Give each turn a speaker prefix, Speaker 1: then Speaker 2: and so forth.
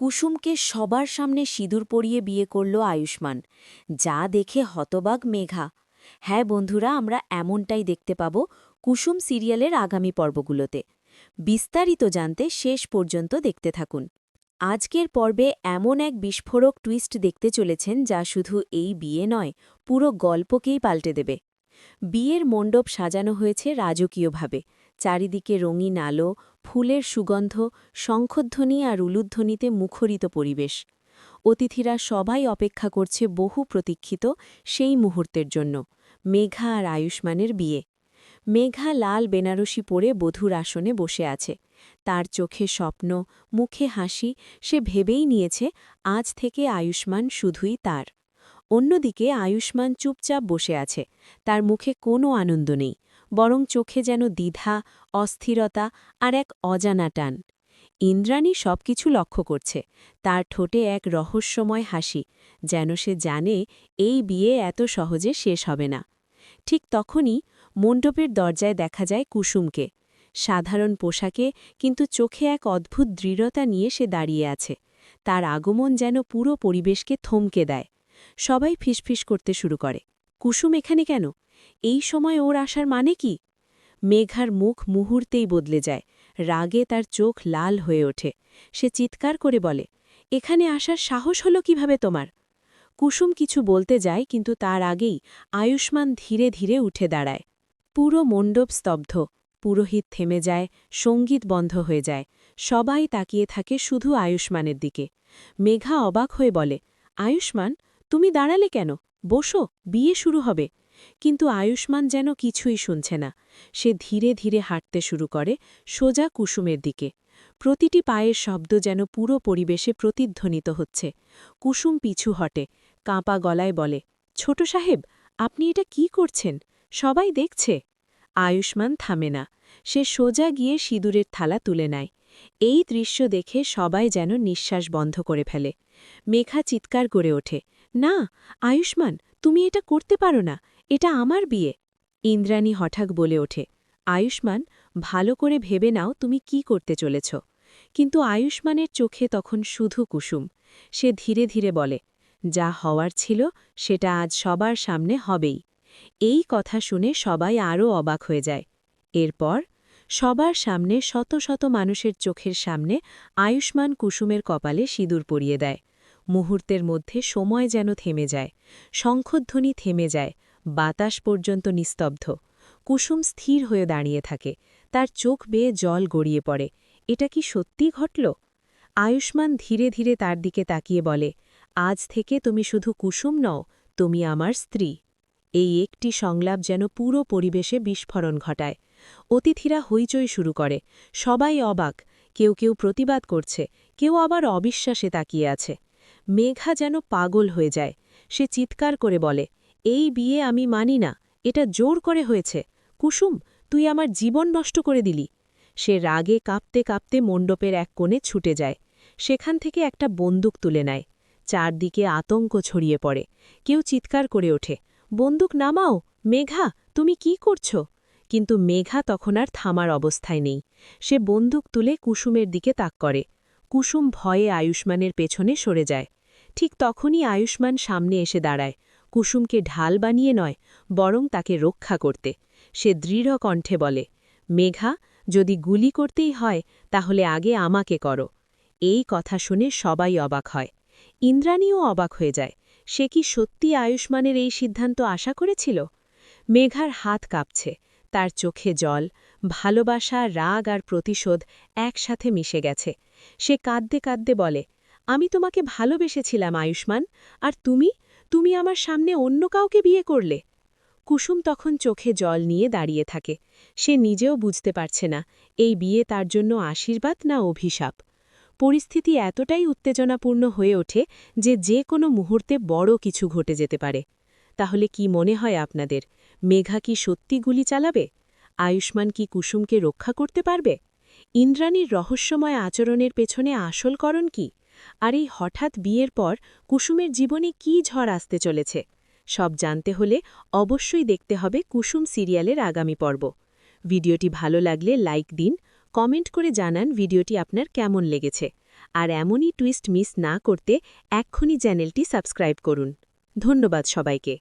Speaker 1: কুসুমকে সবার সামনে সিঁদুর পরিয়ে বিয়ে করল আয়ুষ্মান, যা দেখে হতবাক মেঘা। হ্যাঁ বন্ধুরা, আমরা এমনটাই দেখতে পাব কুসুম সিরিয়ালের আগামী পর্বগুলোতে। বিস্তারিত জানতে শেষ পর্যন্ত দেখতে থাকুন। আজকের পর্বে এমন এক বিস্ফোরক টুইস্ট দেখতে চলেছেন যা শুধু এই বিয়ে নয়, পুরো গল্পকেই পাল্টে দেবে। বিয়ের মণ্ডপ সাজানো হয়েছে রাজকীয়ভাবে, চারিদিকে রঙিন আলো, ফুলের সুগন্ধ, শঙ্খধ্বনি আর উলুধ্বনিতে মুখরিত পরিবেশ। অতিথিরা সবাই অপেক্ষা করছে বহু প্রতীক্ষিত সেই মুহূর্তের জন্য, মেঘা আর আয়ুষ্মানের বিয়ে। মেঘা লাল বেনারসি পরে বধূর আসনে বসে আছে, তার চোখে স্বপ্ন, মুখে হাসি। সে ভেবেই নিয়েছে আজ থেকে আয়ুষ্মান শুধুই তার। অন্যদিকে আয়ুষ্মান চুপচাপ বসে আছে, তার মুখে কোনো আনন্দ নেই, বরং চোখে যেন দ্বিধা, অস্থিরতা আর এক অজানা টান। ইন্দ্রাণী সবকিছু লক্ষ্য করছে, তার ঠোঁটে এক রহস্যময় হাসি, যেন সে জানে এই বিয়ে এত সহজে শেষ হবে না। ঠিক তখনই মণ্ডপের দরজায় দেখা যায় কুসুমকে। সাধারণ পোশাকে, কিন্তু চোখে এক অদ্ভুত দৃঢ়তা নিয়ে সে দাঁড়িয়ে আছে। তার আগমন যেন পুরো পরিবেশকে থমকে দেয়। সবাই ফিসফিস করতে শুরু করে, কুসুম এখানে কেন? এই সময় ওর আসার মানে কি? মেঘার মুখ মুহূর্তেই বদলে যায়, রাগে তার চোখ লাল হয়ে ওঠে। সে চিৎকার করে বলে, এখানে আসার সাহস হলো কিভাবে তোমার? কুসুম কিছু বলতে যায়, কিন্তু তার আগেই আয়ুষ্মান ধীরে ধীরে উঠে দাঁড়ায়। পুরো মণ্ডপ স্তব্ধ, পুরোহিত থেমে যায়, সঙ্গীত বন্ধ হয়ে যায়। সবাই তাকিয়ে থাকে শুধু আয়ুষ্মানের দিকে। মেঘা অবাক হয়ে বলে, আয়ুষ্মান, তুমি দাঁড়ালে কেন? বসো, বিয়ে শুরু হবে। কিন্তু আয়ুষ্মান যেন কিছুই শুনছে না। সে ধীরে ধীরে হাঁটতে শুরু করে, সোজা কুসুমের দিকে। প্রতিটি পায়ের শব্দ যেন পুরো পরিবেশে প্রতিধ্বনিত হচ্ছে। কুসুম পিছু হটে, কাঁপা গলায় বলে, ছোট সাহেব, আপনি এটা কি করছেন? সবাই দেখছে। আয়ুষ্মান থামে না, সে সোজা গিয়ে সিঁদুরের থালা তুলে নেয়। এই দৃশ্য দেখে সবাই যেন নিঃশ্বাস বন্ধ করে ফেলে। মেঘা চিৎকার করে ওঠে, না আয়ুষ্মান, তুমি এটা করতে পারো না, এটা আমার বিয়ে। ইন্দ্রাণী হঠাৎ বলে ওঠে, আয়ুষ্মান, ভালো করে ভেবে নাও তুমি কি করতে চলেছ। কিন্তু আয়ুষ্মানের চোখে তখন শুধু কুসুম। সে ধীরে ধীরে বলে, যা হওয়ার ছিল সেটা আজ সবার সামনে হবেই। এই কথা শুনে সবাই আরও অবাক হয়ে যায়। এরপর সবার সামনে শত শত মানুষের চোখের সামনে আয়ুষ্মান কুসুমের কপালে সিঁদুর পরিয়ে দেয়। মুহূর্তের মধ্যে সময় যেন থেমে যায়, শঙ্খধ্বনি থেমে যায়, বাতাস পর্যন্ত নিস্তব্ধ। কুসুম স্থির হয়ে দাঁড়িয়ে থাকে, তার চোখ বেয়ে জল গড়িয়ে পড়ে। এটা কি সত্যি ঘটল? আয়ুষ্মান ধীরে ধীরে তার দিকে তাকিয়ে বলে, আজ থেকে তুমি শুধু কুসুম নও, তুমি আমার স্ত্রী। এই একটি সংলাপ যেন পুরো পরিবেশে বিস্ফোরণ ঘটায়। অতিথিরা হইচই শুরু করে, সবাই অবাক, কেউ কেউ প্রতিবাদ করছে, কেউ আবার অবিশ্বাসে তাকিয়ে আছে। মেঘা যেন পাগল হয়ে যায়, সে চিৎকার করে বলে, এই বিয়ে আমি মানি না, এটা জোর করে হয়েছে। কুসুম, তুই আমার জীবন নষ্ট করে দিলি। সে রাগে কাঁপতে কাঁপতে মণ্ডপের এক কোণে ছুটে যায়, সেখান থেকে একটা বন্দুক তুলে নেয়। চারদিকে আতঙ্ক ছড়িয়ে পড়ে, কেউ চিৎকার করে ওঠে, বন্দুক নামাও, মেঘা, তুমি কি করছো? কিন্তু মেঘা তখন আর থামার অবস্থায় নেই। সে বন্দুক তুলে কুসুমের দিকে তাক করে। কুসুম ভয়ে আয়ুষ্মানের পেছনে সরে যায়। ঠিক তখনই আয়ুষ্মান সামনে এসে দাঁড়ায়, কুসুমকে ঢাল বানিয়ে নয়, বরং তাকে রক্ষা করতে। সে দৃঢ় কণ্ঠে বলে, মেঘা, যদি গুলি করতেই হয় তাহলে আগে আমাকে করো। এই কথা শুনে সবাই অবাক হয়। ইন্দ্রাণীও অবাক হয়ে যায়, সে কি সত্যি আয়ুষ্মানের এই সিদ্ধান্ত আশা করেছিল? মেঘার হাত কাঁপছে, তার চোখে জল, ভালোবাসা, রাগ আর প্রতিশোধ একসাথে মিশে গেছে। সে কাঁদতে কাঁদতে বলে, আমি তোমাকে ভালোবেসেছিলাম আয়ুষ্মান, আর তুমি তুমি আমার সামনে অন্য কাউকে বিয়ে করলে। কুসুম তখন চোখে জল নিয়ে দাঁড়িয়ে থাকে। সে নিজেও বুঝতে পারছে না এই বিয়ে তার জন্য আশীর্বাদ না অভিশাপ। পরিস্থিতি এতটাই উত্তেজনাপূর্ণ হয়ে ওঠে যে যে কোনো মুহূর্তে বড় কিছু ঘটে যেতে পারে। তাহলে কি মনে হয় আপনাদের, মেঘা কি সত্যি গুলি চালাবে? আয়ুষ্মান কি কুসুমকে রক্ষা করতে পারবে? ইন্দ্রাণীর রহস্যময় আচরণের পেছনে আসল কারণ কি? আর এই হঠাৎ বিয়ের পর কুসুমের জীবনে কি ঝড় আসতে চলেছে? সব জানতে হলে অবশ্যই দেখতে হবে কুসুম সিরিয়ালের আগামী পর্ব। ভিডিওটি ভালো লাগলে লাইক দিন, কমেন্ট করে জানান ভিডিওটি আপনার কেমন লেগেছে। আর এমনই টুইস্ট মিস না করতে এক্ষুনি চ্যানেলটি সাবস্ক্রাইব করুন। ধন্যবাদ সবাইকে।